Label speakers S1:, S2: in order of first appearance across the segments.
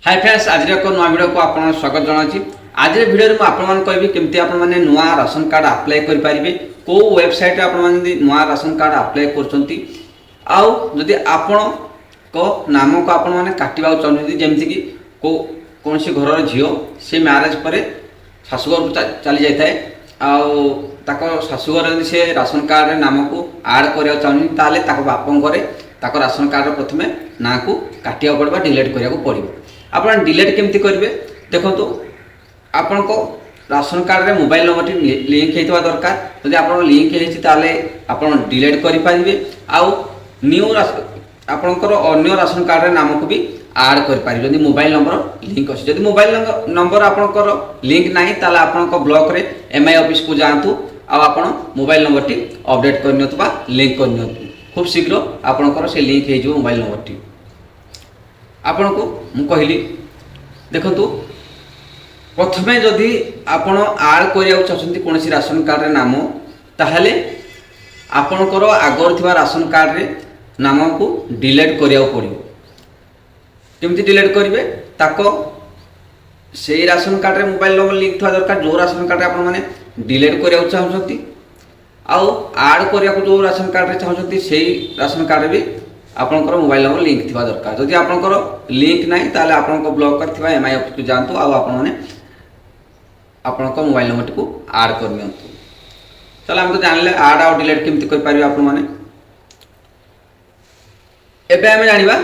S1: Hi friends आज एक नुआ वीडियो को आपन स्वागत जनाची। आज वीडियो में आपन कहबी केमती आपन माने नुआ राशन कार्ड अप्लाई कर पारिबे, को वेबसाइट आपन माने नुआ राशन कार्ड अप्लाई करचंती। आउ जदि आपन को नाम को आपन माने काटिबा चाहନ୍ତି जेमति कि को कोनसी घरर झियो से मैरेज परे शाशुघर को चली जाय थाए आउ ताको शाशुघर यदि से राशन कार्ड रे नाम को ऐड करिया चाहନ୍ତି ताले ताको बापन घरे ताको राशन कार्ड प्रथमे ना को काटिया पड़बा डिलीट करिया को पड़िबो। आपन डिलीट केमती करेंगे देखो तो आपन को राशन कार्ड रे मोबाइल नंबर लिंक होता दरकार। जब आप लिंक होती आपन डिलीट करेंगे आउ न्यू आपंकर अन्य राशन कार्ड रे नाम को भी ऐड कर जब मोबाइल नंबर लिंक अच्छे। जब मोबाइल नंबर आपंकर लिंक ना ताले आपन ब्लॉक रे एमआई ऑफिस को जातु आपन मोबाइल नंबर टी अपडेट करनी लिंक करनी खूब शीघ्र आपंकर से लिंक हो मोबाइल नंबर टी। आपण को मु कहली देखंतु प्रथमे जदि आपण ऐड करिया चाहछंती कोनसी राशन कार्ड रे नाम ताहले आपणकर आगर थिबा राशन कार्ड रे नाम को डिलीट करिया पड़िबो। केमति डिलीट करिवे ताको सेही राशन कार्ड रे मोबाइल नंबर लिंक थिबा दरकार। जो राशन कार्ड रे आपण माने डिलीट करिया चाहछंती आउ ऐड करिया को जो राशन कार्ड रे चाहछंती सेही राशन कार्ड रे भी आपनकर मोबाइल नंबर लिंक थिबा दरकार। जदि आपनकर लिंक नाही ताले आपनकर ब्लॉक करथिबा एमआई ऑफिस को जानतु आ आपन माने आपनकर मोबाइल नंबर को ऐड कर नियंतु। चल हम तो जानले ऐड आउ डिलीट केमति कर पारिबे आपन माने। एबे हम जानिबा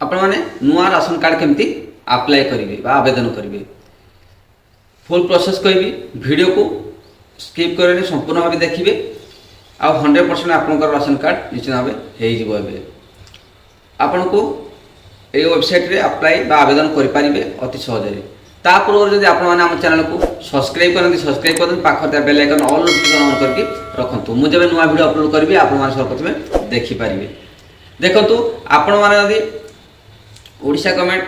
S1: आपन माने नुआ राशन कार्ड केमति अप्लाई करिवे बा आवेदन करिवे। फुल प्रोसेस कहबी, वीडियो को स्किप करने संपूर्ण भाव देखिए आ 100% आपनकर राशन कार्ड निश्चित भाव हो आपन को ये वेबसाइट रे अप्लाई बा आवेदन करि पारिबे अति सहज। ता पूर्व जदि आपण माने हम चैनल को सब्सक्राइब करनती सब्सक्राइब कर पाखर bell icon all notification on करके रखंतु। मु जेबे नुआ वीडियो अपलोड करबी आपण माने सर्वप्रथमे देखि पारिबे। देखंतु आपण माने जदि ओडिशा गवर्नमेंट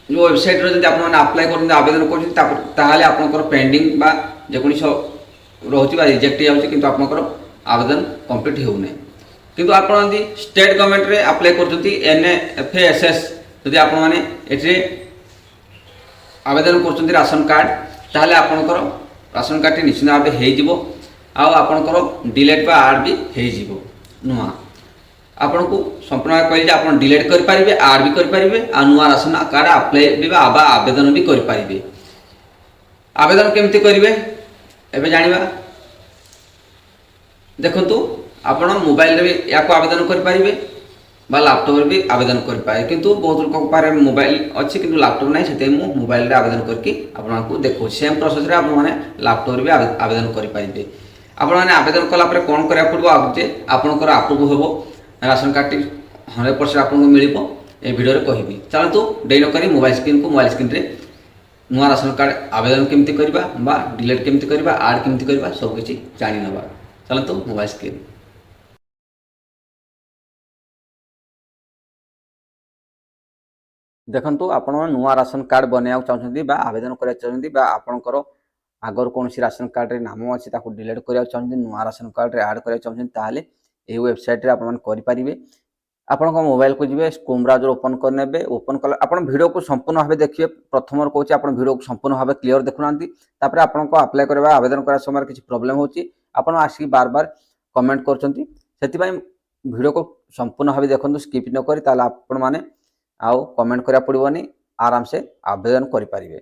S1: जो वेबसाइट रे जदि आपण माने अप्लाई करनती आवेदन करनती ताहाले आपनकर पेंडिंग बा जेकोनी रहउची बा रिजेक्ट जाउची किंतु आपनकर आवेदन कंप्लीट हो नहीं। किंतु आप स्टेट गवर्नमेंट रे अप्लाई करते एनएफएसएस जदि आप आवेदन कर राशन कार्ड ताहले आपनकर राशन कार्ड टी निश्चित भाव हो आपनकर डिलीट बा ऐड भी हो नुआ। आपन को संपूर्ण कहली आप डिलीट कर पारिबे, ऐड भी कर पारिबे आ नुआ राशन कार्ड अप्लाई भी बा आवेदन भी कर पारिबे। आवेदन केमती करिवे एबे जानिबा। देखंतु आपण मोबाइल रे या को आवेदन कर पारिबे बा लैपटॉप रे भी आवेदन कर पाए। किंतु बहुत लोक पारे मोबाइल अछि किंतु लैपटॉप नै सेते मु मोबाइल रे आवेदन करके आपण को देखो सेम प्रोसेस रे आपण माने लैपटॉप रे भी आवेदन कर पारिबे। आपण माने आवेदन कला पर कोन करिया पड़बो आजे आपनकर अप्रूव होबो राशन कार्ड टी 100% आपन को मिलिबो ए वीडियो रे कहिबी। चलतु डेलो करी मोबाइल स्क्रीन रे नुआ राशन कार्ड आवेदन केमती करबा बा डिलीट केमती करबा ऐड केमती करबा सब किछि जानि नबा। चलतु मोबाइल स्क्रीन देखंतु आपण नुआ राशन कार्ड बनाया चाहछंती बा आवेदन करिया चाहछंती बा आपनकर आगर कोनसी राशन कार्ड रे नाम अछि ताको डिलीट करिया चाहछंती नुआ राशन कार्ड रे ऐड करिया चाहछंती ताहाले ए वेबसाइट रे आपण मन करि पारिबे। आपण को मोबाइल को जिवे क्रोम ब्राउजर ओपन कर नेबे। ओपन कला आपण वीडियो को संपूर्ण भाबे देखिए। प्रथम कहूँ आपण वीडियो को संपूर्ण भाबे क्लियर देखुनांती तापर आपण को अप्लाई करबा आवेदन करा समय किछि प्रॉब्लम होछि आपण आसी बार बार कमेंट करछंती सेति पय वीडियो को संपूर्ण भाबे देखंतु स्किप न करी ताला आपण माने आउ कमेंट करिया पड़िबोनी आराम से आवेदन करि पारिबे।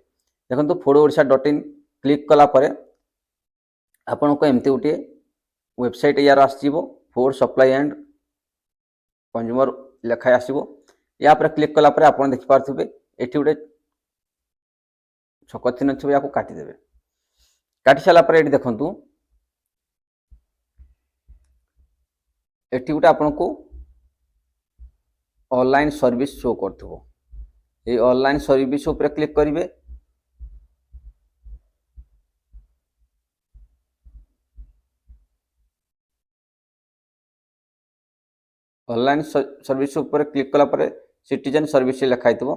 S1: देखंतु foododisha.in क्लिक कला परे आपण को एमती उठी वेबसाइट यार आसीबो फूड सप्लाई एंड कंज्यूमर लेखा आसीबो। या पर क्लिक कला परे आपण देखि पारथुबे एठी उठे छक चिन्ह छबे याको काटी देबे। काटी साला परे एठी देखंतु एठी उठे आपण को ऑनलाइन सर्विस शो करथबो। ए ऑनलाइन सर्विस ऊपर क्लिक करिवे। ऑनलाइन सर्विस ऊपर क्लिक कला परे सिटीजन सर्विस लिखाई थबो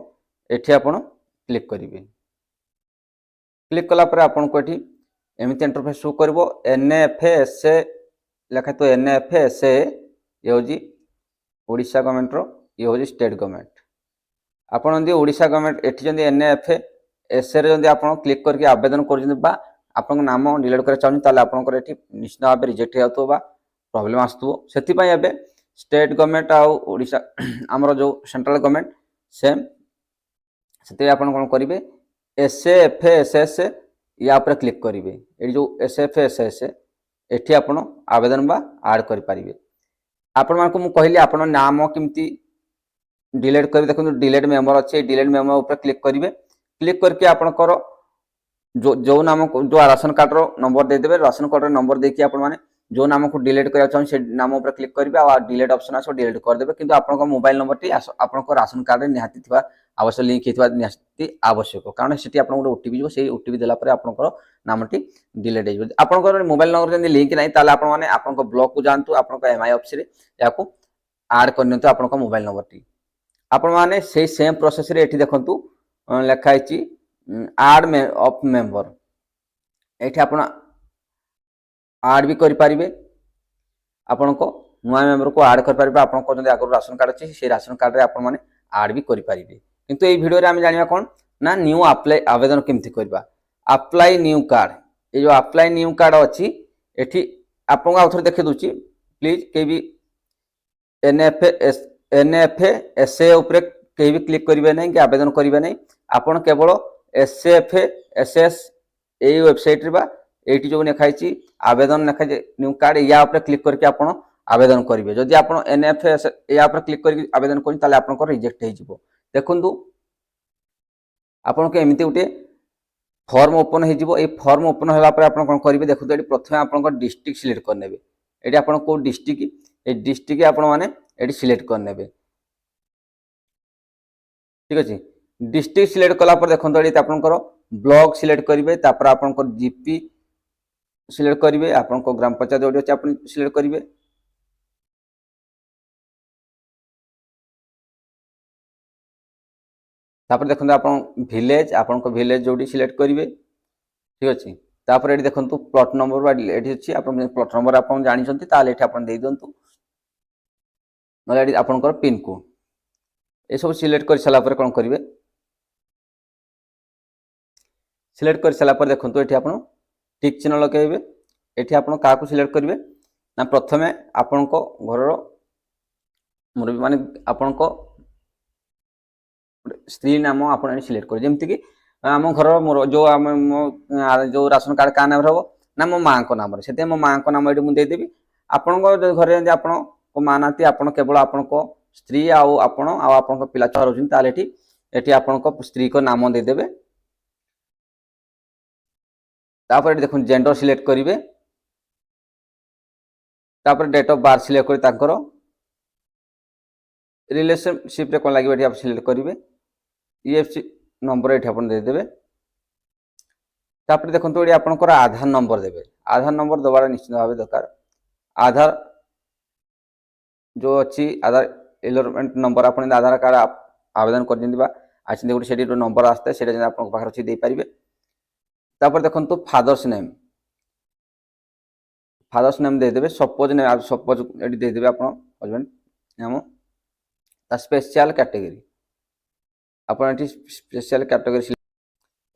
S1: एठी आपण क्लिक करिवे। क्लिक कला परे आपण को एठी एमिति इंटरफेस शो करबो। एनएफएसए लिखाई तो एनएफएसए ये होजी ओडिशा गवर्नमेंट रो ये होजी स्टेट गवर्नमेंट। ଆପଣ जदि ओडिशा गवर्नमेंट एठी जदि एनएफए एसए रे जदि आपण क्लिक करके आवेदन करछन बा आपन नाम डिलीट करे चाहन ताले आपनकर एठी निश्चित भाबे रिजेक्ट हेतु बा प्रॉब्लम आस्तु सेति पय एबे स्टेट गवर्नमेंट आ ओडिशा हमर जो सेंट्रल गवर्नमेंट सेम सेति आपण कोन करिवे एसए एफए एसएस या ऊपर क्लिक करिवे ए जो एसएफ एसएस एठी आपण आवेदन बा ऐड करि परिवे आपण मानको मु कहली आपण नाम किमती डिलीट कर देखो डिलीट मेमोर अच्छे डिलीट मेमोर ऊपर क्लिक करेंगे क्लिक करके आपंकर जो नाम जो राशन कार्ड रो नंबर देदेवे राशन कार्ड नंबर देखिए आपण माने जो नाम को डिलीट करा चाहन से नाम ऊपर क्लिक करेंगे आ डिलीट ऑप्शन आसो डिलीट कर देबे किंतु आपन मोबाइल नंबर टी आपन राशन कार्ड रे निहाती थिबा आवश्यक लिंक हेतबा निहाती आवश्यक कारण सेठी आपन गोटे ओटीपी जो से ओटीपी देला परे आपनकर नामटी डिलीट हे आपनकर मोबाइल नंबर जदी लिंक नाही ताले आपन माने आपन ब्लॉक को जानतु आपन एमआई ऑफिस रे याको ऐड करनियंतु आपन मोबाइल नंबर टी आपण माने से सेम प्रोसेस रे एठी देखंतु लिखाई ऐड में ऑफ मेंबर एठी आपण ऐड भी करि परिबे आपण को नुआ मेंबर को ऐड कर परिबे आपण को जदि आगर राशन कार्ड अछि से राशन कार्ड रे आपण माने ऐड भी करि परिबे किंतु ए वीडियो रे हम जानिबा कोन ना न्यू अप्लाई आवेदन केमथि करबा अप्लाई न्यू कार्ड ए जो अप्लाई न्यू कार्ड अछि एठी आपण आउथर देखि दोछि प्लीज के भी एनएफए एसए ऊपर कहीं भी क्लिक करेंगे नहीं कि आवेदन करेंगे नहीं आपन केवल एसएफ एसएस यही वेबसाइट ये जो लिखाई आवेदन लिखा न्यू कार्ड या ऊपर क्लिक करके आपन आवेदन करेंगे जदि आप एनएफए या ऊपर क्लिक करके आवेदन करें आपन रिजेक्ट हो देखु आपन को एमती गोटे फॉर्म ओपन हो फॉर्म ओपन होगा कौन करेंगे देखो ये प्रथम आप डिस्ट्रिक्ट सिलेक्ट करने ये आप डिस्ट्रिक्ट डिस्ट्रिक्ट आपण मैंने ये सिलेक्ट करने ठीक अच्छे डिस्ट्रिक्ट सिलेक्ट कलापर देखो ये आपंकर ब्लॉक सिलेक्ट करेंगे आपंकर जीपी सिलेक्ट करेंगे आपन ग्राम पंचायत जो अच्छे आप सिलेक्ट करेंगे तापर देखो आप विलेज आपन विलेज जो सिलेक्ट करेंगे ठीक अच्छे तापर ये देखो प्लॉट नंबर ये अच्छी आप प्लॉट नंबर आप जानते ये आप दे दिंतु ना आपंकर पिन कोड ये सब सिलेक्ट कर सारापर कौन करेंगे सिलेक्ट कर सारापर देखो ये आप टिक चिन्ह लगेबे ये आप सिलेक्ट करेंगे ना प्रथमे आपण घर मुरबी माने आपण स्त्री नाम आप सिलेक्ट कर जमीक कि आम घर मोर जो आम जो राशन कार्ड क्या नाम हम ना मो माँ को नाम से मो माँ को नाम ये मुझे देदेवी आपण घर आप माँ ना आप केवल आपण स्त्री आपण आप पिला छुआ रोचे ये आप स्त्री को नाम देदेवे तापर देखो जेंडर सिलेक्ट करेंगे तापर डेट ऑफ बर्थ सिलेक्ट कर रिलेशनशिप रे कौन लगे आप सिलेक्ट करेंगे ईएफसी नंबर ये आप देदेवे तापर देखो ये आपंकर आधार नंबर देवे आधार नंबर दबार निश्चित भाव दरकार आधार जो अच्छी आधार एनरोलमेंट नंबर आप आधार कार्ड आवेदन कर गोटे से नंबर आसता है आप अच्छे दे पारे तापर देखो फादर्स नेम देदेवे सपोज ये देदेवे आप हजबैंड नाम स्पेशल कैटेगरी आप स्पेशल कैटेगरी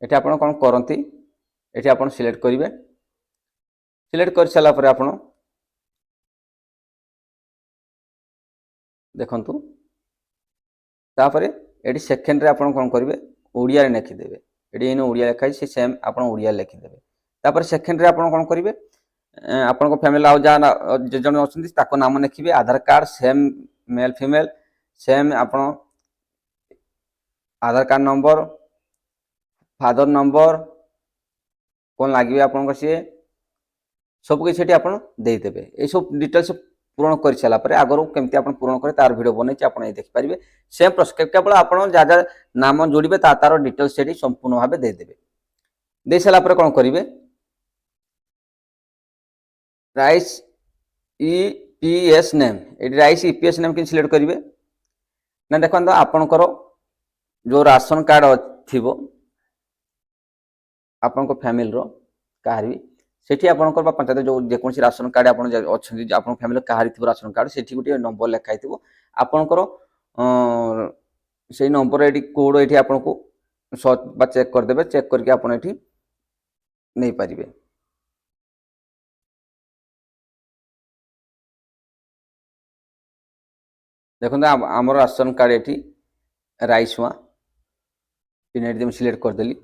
S1: ये आप कौन करती ये आप सिलेक्ट करेंगे सिलेक्ट कर सारापर आप देखु तापर ये सेकेंड रे आप कौन करेंगे ओडिया लिखिदेवे ये ओडिया लिखाई से सेम आप ओडिया लिखिदेवे तापर सेकेंड रे आप कौन करेंगे आपण फैमिली आउ जहाँ जन अच्छा नाम लिखे Aadhaar card same male female same आप Aadhaar card number father number कौन लगे आप सी सबकि आप देदेवे ये सब डिटेल्स पूरण कर सारापर आगर केमती आप पूरण करें तार भिडियो बनई आप देखिपारे सेम प्रोसेस केवल आप जहाँ जहाँ नाम जोड़े तार डिटेल्स से संपूर्ण भाव देदेवे दे सारापर कौन करेंगे राइस ईपीएस नेम ये राइस ईपीएस नेम कि सिलेक्ट करेंगे ना देखो आपणकर जो राशन कार्ड थी आपण फैमिली रो कहार भी सेठी आपणकर पंचायत जो जेकोसी राशन कार्ड आप फैमिली कहार थी राशन कार्ड से गोटे नंबर लिखाई थी आपणकर से नंबर ये कोड ये आपन को सर्च बा चेक करदे चेक करके आप नहीं पारे। देखो आम राशन कार्ड ये राइसुआ पिन सिलेक्ट करदेली।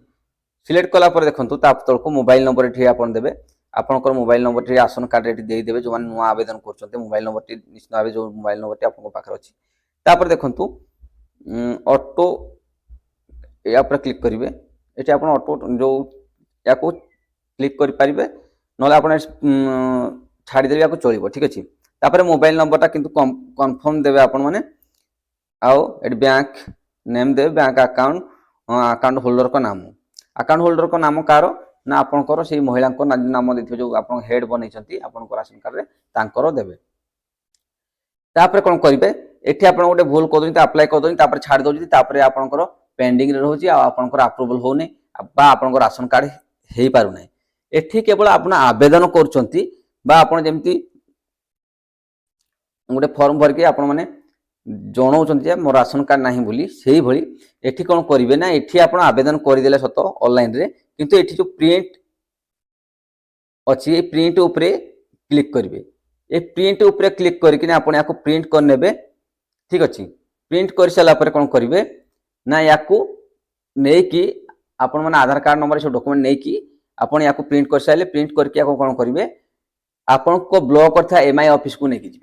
S1: सिलेक्ट कलापर देखो तलक मोबाइल नंबर ये आप देवे आपंकर mobile number T ration card ये देदेवे जो मैंने नुआ आवेदन कर मोबाइल नंबर टी निश्चित भाव जो मोबाइल नंबर टी पाखे अच्छी तापर देखु ऑटो या क्लिक करेंगे ये आप ऑटो जो या क्लिक करेंगे ना आप छाड़देवी या चलो ठीक अच्छे। तापर मोबाइल नंबरटा किंतु कन्फर्म देवे आपण मैंने आउ बैंक नेम देवे बैंक अकाउंट अकाउंट होल्डर का नाम अकाउंट होल्डर का नाम कार ना आपंकर से महिला नाम देखिए जो आप हेड बनई आप राशन कार्ड में देवे। तापर कौन करेंगे ये आप गोटे भूल कर अप्लाई कर छाड़ दूसरी आपंकर पेंडिंग रोचे आपंकर अप्रूवल होने आप राशन कार्ड हो पारना ये केवल आप आवेदन करमती गोटे फॉर्म भर के आप जनाऊँ मो राशन कार्ड ना बोली से भाई ये कौन करेंगे ना ये आप आवेदन करदे सत ऑनलाइन रे किंतु ये जो प्रिंट अच्छी प्रिंट उपरे क्लिक करेंगे ये प्रिंट उपरे क्लिक करके आप प्रिंट करने ठीक अच्छे। प्रिंट कर सारापर कौन करेंगे ना या नहीं कि आपण मैंने आधार कार्ड नंबर सब डॉक्यूमेंट नहीं कि आप प्रिंट कर सारे प्रिंट करके कौन करेंगे आपण को ब्लॉक करता एमआई ऑफिस को लेकिन जी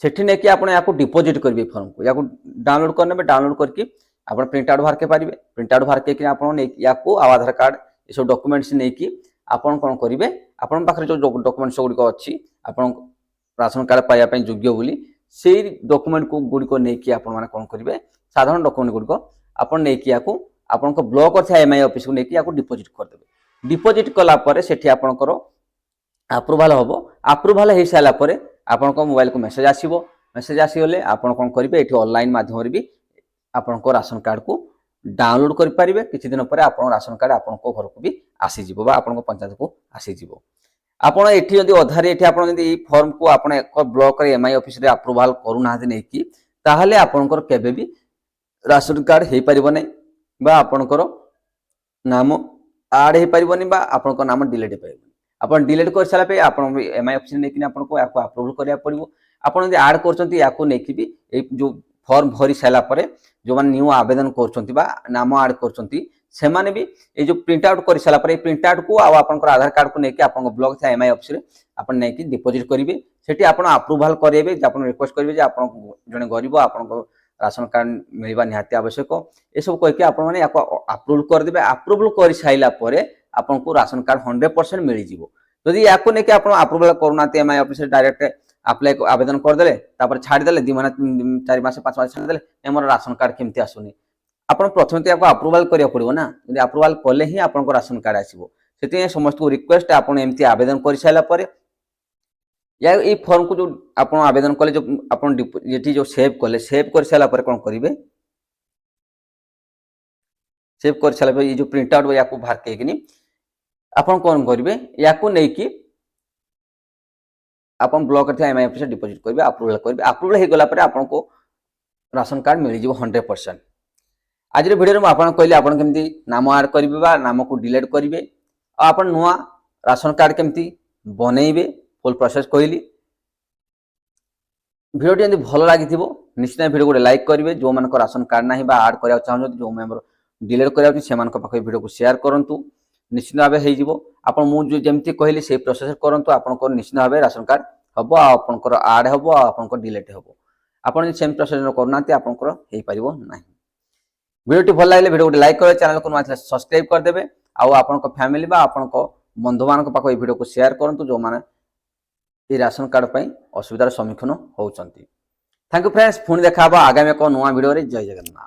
S1: सेठी नहीं कि आप डिपोजिट करेंगे फॉर्म को या डाउनलोड करने डाउनलोड करके आप प्रिंट आउट बाहर के पारे प्रिंट आउट बाहर के आधार कार्ड ये सब डॉक्यूमेंट्स नहीं कि आपन कौन करेंगे आपण पाखे जो डॉक्यूमेंट्स गुड़िक अच्छी आप राशन कार्ड पाइबापी योग्य बोली से डॉक्यूमेंट को गुड़िक नहीं आपण कौन करेंगे साधारण डॉक्यूमेंट गुड़िक आपन नहीं आपन ब्लॉक अच्छा एमआई ऑफिस को लेकिन डिपोजिट करदे। डिपोजिट कलापर से आपंकर अप्रूवाल हम अप्रूवाल हो सारापर आपण मोबाइल को मेसेज आसो मेसेज आसीगले आप कौन करेंगे ये ऑनलाइन माध्यम भी आपण राशन कार्ड को डाउनलोड करेंगे किसी दिन पर आप राशन कार्ड आप घर को भी आसीज आप पंचायत को आसीज आपड़ ये अधारे ये फॉर्म को आप ब्लॉक एमआई ऑफिस रे अप्रूवाल करूना नहीं कि ताहले आपणकर केबे भी राशन कार्ड हो पारिबो नै बा आपणकर नाम आड हो पारिबोनी बा आपणकर नाम डिलीट हो पारिबोनी। आपन डिलीट कर सारा पे आपन एमआई ऑफिस नहीं आपको अप्रूवल करा पड़ो आप आड कर भी जो फॉर्म भरी सारा पर जो मैंने न्यू आवेदन कर नाम आड कर भी ये जो प्रिंट आउट कर सारा पर प्रिंट आउट को आधार कार्ड को लेकिन आप ब्लॉक था एमआई ऑफिस आप नहीं डिपोजिट करेंगे सेठी आप अप्रूवाल करेंगे रिक्वेस्ट करेंगे आप जड़े गरीब आप राशन कार्ड मिलवा निहाती आवश्यक ये सब कहीकि आपने अप्रूवल करदे अप्रूवल कर सारापर आपको राशन कार्ड 100% मिल जाव। जदि या नहीं आप अप्रूवल करूना एमआई ऑफिस डायरेक्ट अप्लाई आवेदन करदे छाड़दे 2 महीना 4 मास 5 मास छाड़दे मोर राशन कार्ड केमती आसुनी आप प्रथम तो अप्रूवाल करा पड़ो ना यदि अप्रूवाल कले ही आप राशन कार्ड आसो से समस्त को रिक्वेस्ट आपमती आवेदन कर सारापर या ये फॉर्म को जो आप आवेदन कले जो आप जो सेव कले सेव कर सारापर कौन करेंगे सेव कर सारापर ये जो प्रिंट आउट या बाहर के आप कौन करेंगे या नहीं कि आप ब्लॉक एमआई ऑफिस डिपोजिट करेंगे अप्रूवल हो गला आपको राशन कार्ड मिल जाव 100%। आज वीडियो में आपको कहली आप केमती नाम आड करेंगे नाम को डिलीट करेंगे आप नुआ राशन कार्ड केमती बनइबे फुल प्रोसेस कहली। वीडियो यदि भल लगी निश्चित वीडियो गोटे लाइक करेंगे जो मान राशन कार्ड ना आड करा चाहते जो मेम्बर डिलीट करा से वीडियो को शेयर करूँ निश्चित भाव हो आप मुझे जमी कहली से प्रोसेस करूँ आप निश्चित भाव राशन कार्ड हम आपंकर आड हम आप डिलीट हम आप सेम प्रोसेस करना आपंकर हो पार ना। वीडियो भल लगे वीडियो गोटे लाइक करेंगे चैनल को सब्सक्राइब करदे आप फैमिली बंधु मान पाख वीडियो को शेयर करूँ जो मैंने ये राशन कार्ड पर असुविधार सम्मुखीन होती। थैंक यू फ्रेंड्स पुणी देखा आगामी एक नुआ वीडियो जय जगन्नाथ।